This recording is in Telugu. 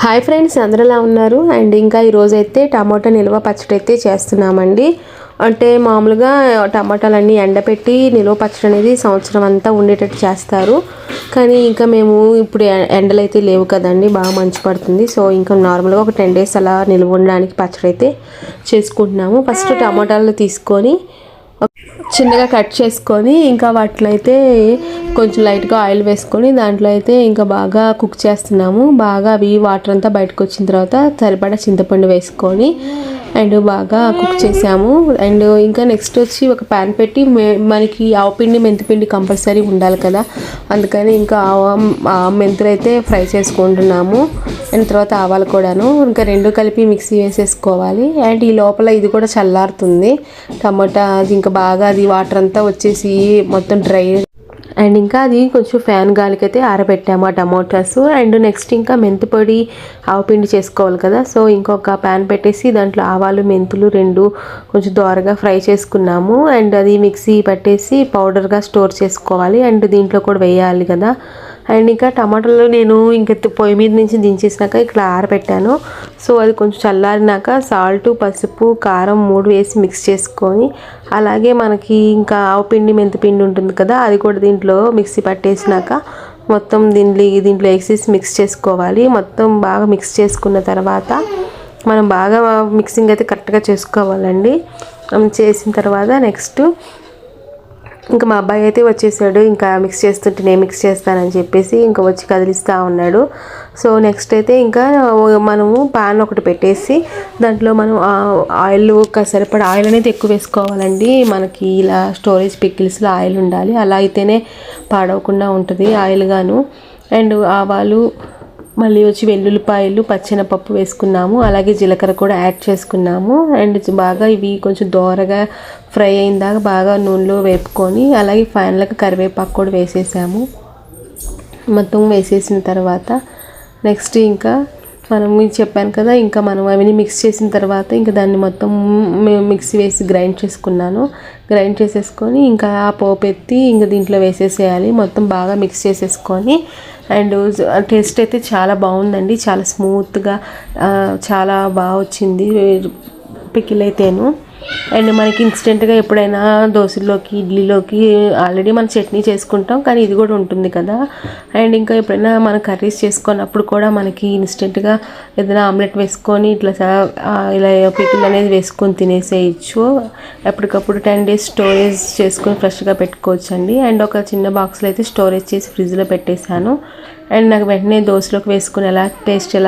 హాయ్ ఫ్రెండ్స్, అందరూ ఎలా ఉన్నారు? అండ్ ఇంకా ఈరోజైతే టమాటా నిల్వ పచ్చడి అయితే చేస్తున్నామండి. అంటే మామూలుగా టమాటాలన్నీ ఎండపెట్టి నిల్వ పచ్చడి అనేది సంవత్సరం అంతా ఉండేటట్టు చేస్తారు. కానీ ఇంకా మేము ఇప్పుడు ఎండలు అయితే లేవు కదండి, బాగా మంచు పడుతుంది. సో ఇంకా నార్మల్గా ఒక 10 days అలా నిల్వ ఉండడానికి పచ్చడి అయితే చేసుకుంటున్నాము. ఫస్ట్ టమాటాలు తీసుకొని చిన్నగా కట్ చేసుకొని ఇంకా వాటిలో అయితే కొంచెం లైట్గా ఆయిల్ వేసుకొని దాంట్లో అయితే ఇంకా బాగా కుక్ చేస్తున్నాము. బాగా అవి వాటర్ అంతా బయటకు వచ్చిన తర్వాత సరిపడా చింతపండు వేసుకొని అండ్ బాగా కుక్ చేసాము. అండ్ ఇంకా నెక్స్ట్ వచ్చి ఒక ప్యాన్ పెట్టి మనకి ఆవపిండి మెంతిపిండి కంపల్సరీ ఉండాలి కదా, అందుకని ఇంకా మెంతులు అయితే ఫ్రై చేసుకుంటున్నాము. అండ్ తర్వాత ఆవాలు కూడాను ఇంకా రెండు కలిపి మిక్సీ వేసేసుకోవాలి. అండ్ ఈ లోపల ఇది కూడా చల్లారుతుంది టమాటా, అది ఇంకా బాగా అది వాటర్ అంతా వచ్చేసి మొత్తం డ్రై. అండ్ ఇంకా అది కొంచెం ఫ్యాన్ గాలికి అయితే ఆరబెట్టాము ఆ టమాటాస్. అండ్ నెక్స్ట్ ఇంకా మెంతిపొడి ఆవపిండి చేసుకోవాలి కదా, సో ఇంకొక ప్యాన్ పెట్టేసి దాంట్లో ఆవాలు మెంతులు రెండు కొంచెం దోరగా ఫ్రై చేసుకున్నాము. అండ్ అది మిక్సీ పట్టేసి పౌడర్గా స్టోర్ చేసుకోవాలి. అండ్ దీంట్లో కూడా వేయాలి కదా. అండ్ ఇంకా టమాటాలు నేను ఇంకా పొయ్యి మీద నుంచి దించేసినాక ఇక్కడ ఆరబెట్టాను. సో అది కొంచెం చల్లారినాక సాల్ట్, పసుపు, కారం 3 వేసి మిక్స్ చేసుకొని, అలాగే మనకి ఇంకా ఆవపిండి మెంతిపిండి ఉంటుంది కదా, అది కూడా దీంట్లో మిక్సీ పట్టేసినాక మొత్తం దీంట్లో వేసేసి మిక్స్ చేసుకోవాలి. మొత్తం బాగా మిక్స్ చేసుకున్న తర్వాత మనం బాగా మిక్సింగ్ అయితే కరెక్ట్గా చేసుకోవాలండి. చేసిన తర్వాత నెక్స్ట్ ఇంకా మా అబ్బాయి అయితే వచ్చేసాడు. ఇంకా మిక్స్ చేస్తుంటే నేను మిక్స్ చేస్తానని చెప్పేసి ఇంకా వచ్చి కదిలిస్తూ ఉన్నాడు. సో నెక్స్ట్ అయితే ఇంకా మనము పాన్ ఒకటి పెట్టేసి దాంట్లో మనం ఆయిల్ సరిపడా ఆయిల్ అనేది ఎక్కువ వేసుకోవాలండి. మనకి ఇలా స్టోరేజ్ పికిల్స్లో ఆయిల్ ఉండాలి, అలా అయితేనే పాడవకుండా ఉంటుంది ఆయిల్ గాను. అండ్ ఆవాలు, మళ్ళీ వచ్చి వెల్లుల్లిపాయలు, పచ్చెనపప్పు వేసుకున్నాము, అలాగే జీలకర్ర కూడా యాడ్ చేసుకున్నాము. అండ్ బాగా ఇవి కొంచెం దోరగా ఫ్రై అయిన దాకా బాగా నూనెలో వేపుకొని, అలాగే ఫైనల్గా కరివేపాకు కూడా వేసేసాము. మొత్తం వేసేసిన తర్వాత నెక్స్ట్ ఇంకా మనం చెప్పాను కదా, ఇంకా మనం అవన్నీ మిక్స్ చేసిన తర్వాత ఇంకా దాన్ని మొత్తం మిక్సీ వేసి గ్రైండ్ చేసుకున్నాను. గ్రైండ్ చేసేసుకొని ఇంకా ఆ పోపు ఎత్తి ఇంకా దీంట్లో వేసేసేయాలి. మొత్తం బాగా మిక్స్ చేసేసుకొని అండ్ టేస్ట్ అయితే చాలా బాగుందండి, చాలా స్మూత్గా చాలా బాగా వచ్చింది పికిల్ అయితేను. అండ్ మనకి ఇన్స్టెంట్గా ఎప్పుడైనా దోశలోకి, ఇడ్లీలోకి ఆల్రెడీ మనం చట్నీ చేసుకుంటాం, కానీ ఇది కూడా ఉంటుంది కదా. అండ్ ఇంకా ఎప్పుడైనా మనం కర్రీస్ చేసుకున్నప్పుడు కూడా మనకి ఇన్స్టెంట్గా ఏదైనా ఆమ్లెట్ వేసుకొని ఇలా పికిల్ అనేది వేసుకొని తినేసేయచ్చు. ఎప్పటికప్పుడు 10 days స్టోరేజ్ చేసుకొని ఫ్రెష్గా పెట్టుకోవచ్చు అండి. అండ్ ఒక చిన్న బాక్స్లో అయితే స్టోరేజ్ చేసి ఫ్రిడ్జ్లో పెట్టేశాను. అండ్ నాకు వెంటనే దోశలోకి వేసుకుని టేస్ట్ ఎలా